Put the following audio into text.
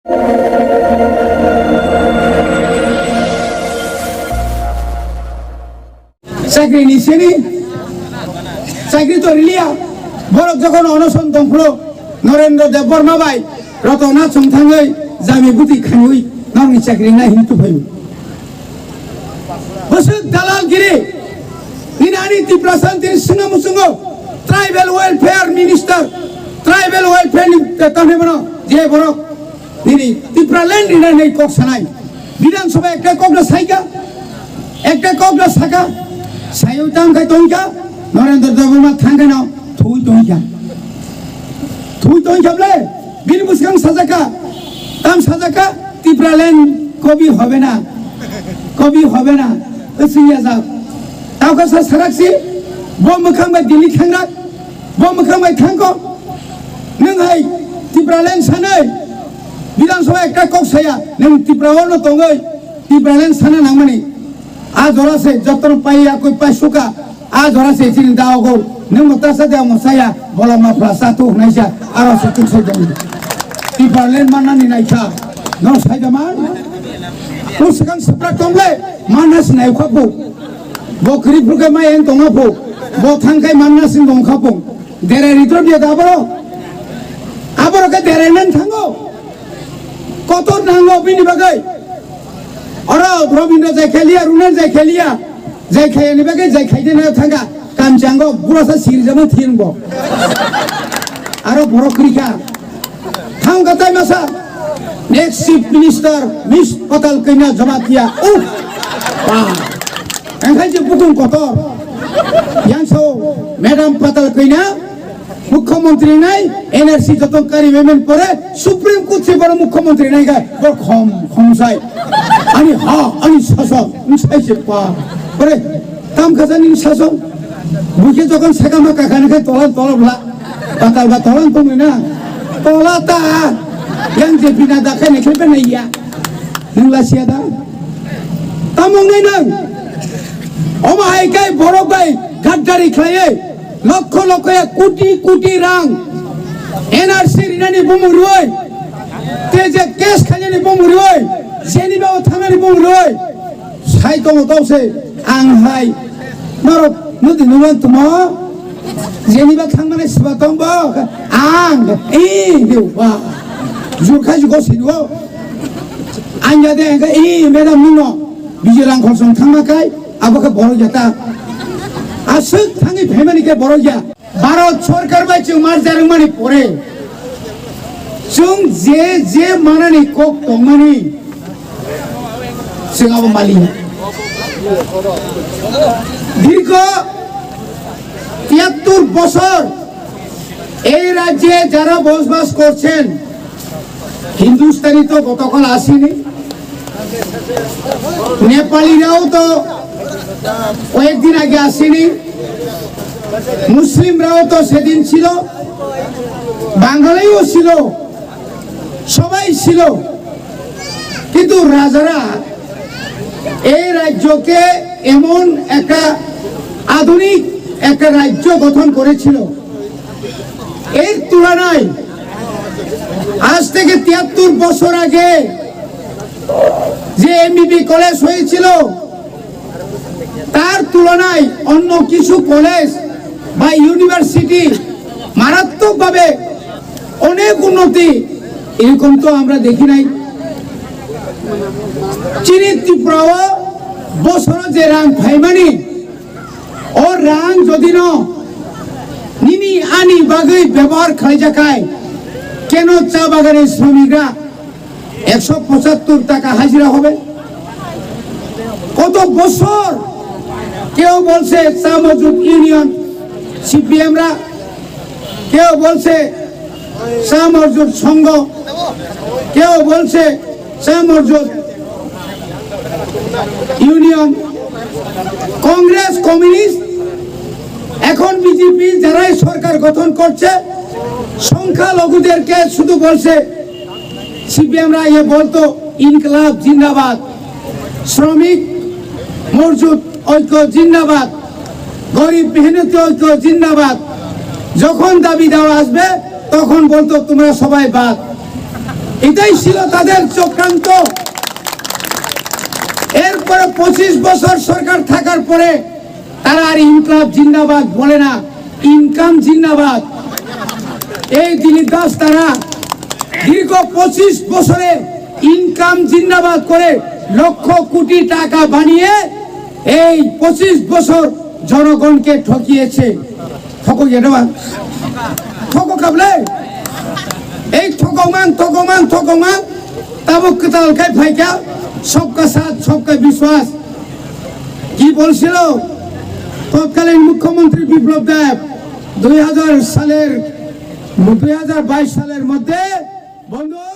চাকরি নিচ্ছে নি, চাকরি তো লিয়া বরক যখন অনশন দংফ্লো নরেন্দ্র দেব বর্মা বাই রতনা চংথাङै জামি बुथि खाङै नरनि चाकरि ना हिंतु भयु बसुक दालालगिरि निनानि तिप्रासान तिन सिंह मुसुंगो tribal welfare minister tribal welfare नि तने बनो जे बरक निनि तिप्रालैंड निनानि कक सानाय विधानसभा एकटा कग्ला साइका एकटा कग्ला साका सायौ तांखाय तंका नरेंद्र देब बर्मा थांगाय न थुई तंखाबले बिनि मुसुगां साजाका ताम साजाका तिप्रालैंड कवि হবে না सिंया जा तावका सा सराक्सि बमखां बाय दिल्ली थांरा बमखां बाय थांको नोंहाय तिप्रालैंड सानै विधानसभा एकटा कक्साया नों तिप्रावनो तंगै तिप्रालैंड साना नांगमानि आ जरासे जतन पाइया कोइ पाइसुका आ जरासे सिन दावगौ नों मतासा देव मसाया बलमा फ्लासा तो होनायसा आरो सकिन सजन तिप्रालैंड मानानि नायखा न साइदामान मुसुगां सप्रा तंगले मानास नायखाबो बखरिफोरखौ मायेन दङाबो बथांखाय मानासिन दंखाबो देरारित्र बिया दाबरो आबरके देरायनानै थाङो कत नांगौ बिनि बागै अर रबिन्द्र जायखेलिया रुनाल जायखायानि बागै जायखायदेना थांगा कामचांगो बुरासा सिरजानो थिनगो आरो बरखरिखा थांगाताय मासा नेक्स्ट चीफ मिनिस्टर मिस पताल कैना जमातिया एंखायसो बुकुं कतर यांसो मैडम पताल कैना मुख्यमंत्री नाय एनआरसी जतन कार्यान्वयन परे सुप्रीम कोर्ट से बड़ मुख्यमंत्री नाय का बड़ खमसाय अनि हा अनि शासक उसाइसे पा परे ताम खाजानि शासक बुके जखन सेकामा काकानिके तलबला पतालबा तलन तंगैना तलाता yang jepina dakai nekhe benaiya ningla siada tamongai nang omahai kai borok bai gaddari khlaye lokho lokho koটি rang NRC rinani bomuroi te je case khanyani bomuroi jeni ba thamani bomuroi sai tomo tause anghai marok nudi nuwan tumo jeni ba thangmane siba tombo ang dewa जुरखा जुगो सिनुगो आंया दे ए madam निनो बिजिरां खरसं थांमाखाय आबोखौ बरो जाता आसुक थाङै फेमानिके बरो जा भारत सरकार bye जों मार जारमानि परे जों जे मानानि कक तंमानि जोंआबो मालिया दीर्घ ৭৩ বছর এই রাজ্যে যারা বসবাস করছেন हिंदुस्तानी तो गतकाल आसेनी नेपालीराও तो कয়েকদিন আগে আসেনি মুসলিমরাও তো সেদিন ছিল বাঙালিও ছিল সবাই ছিল কিন্তু রাজারা এই রাজ্যকে এমন একটা আধুনিক একটা রাজ্য গঠন করেছিল এর তুলনায় आज থেকে ৭৩ বছর আগে যে এমবিবি কলেজ হয়েছিল তার তুলনায় অন্য কিছু কলেজ বা ইউনিভার্সিটি মারাত্মকভাবে অনেক উন্নতি এরকম তো আমরা দেখি নাই চীনের ত্রিপুরাও বছর যে রাং ফাইমানি ও রাং যদি নিনি আনি বাগৈ ব্যবহার খাই জাকায় কেন চা বাগানের শ্রমিকরা ১৭৫ টাকা হাজিরা হবে কত বছর কেউ বলছে চা মজদুর ইউনিয়ন সিপিএমরা কেউ বলছে চা মজদুর সংঘ কেউ বলছে চা মজদুর ইউনিয়ন কংগ্রেস কমিউনিস্ট এখন বিজেপি যারাই সরকার গঠন করছে সংখ্যালঘুদেরকে শুধু বলছে সিপিএমরা ये বলতো ইনকলাব জিন্দাবাদ শ্রমিক মজদুর ঐক্য জিন্দাবাদ গরিব মেহনতি ঐক্য জিন্দাবাদ যখন দাবি দেওয়া আসবে তখন বলতো তোমরা সবাই বাদ এটাই ছিল তাদের চক্রান্ত। এরপরে 25 বছর সরকার থাকার পরে তারা আর ইনকলাব জিন্দাবাদ বলে না, ইনকাম জিন্দাবাদ। এই দিলীপ দাস তারা দীর্ঘ 25 বছরে ইনকাম জিন্দাবাদ করে লক্ষ কোটি টাকা বানিয়ে এই 25 বছর জনগণকে ঠকিয়েছে। ঠকো যেটা ঠকো কাবলে এই ঠকমান ঠকমান ঠকমান তাবুক তালকায় ফাইকা সবকা সাথ সবকা বিশ্বাস কি বলছিল তৎকালীন মুখ্যমন্ত্রী বিপ্লব দেব 2022 সালের মধ্যে বন্ধু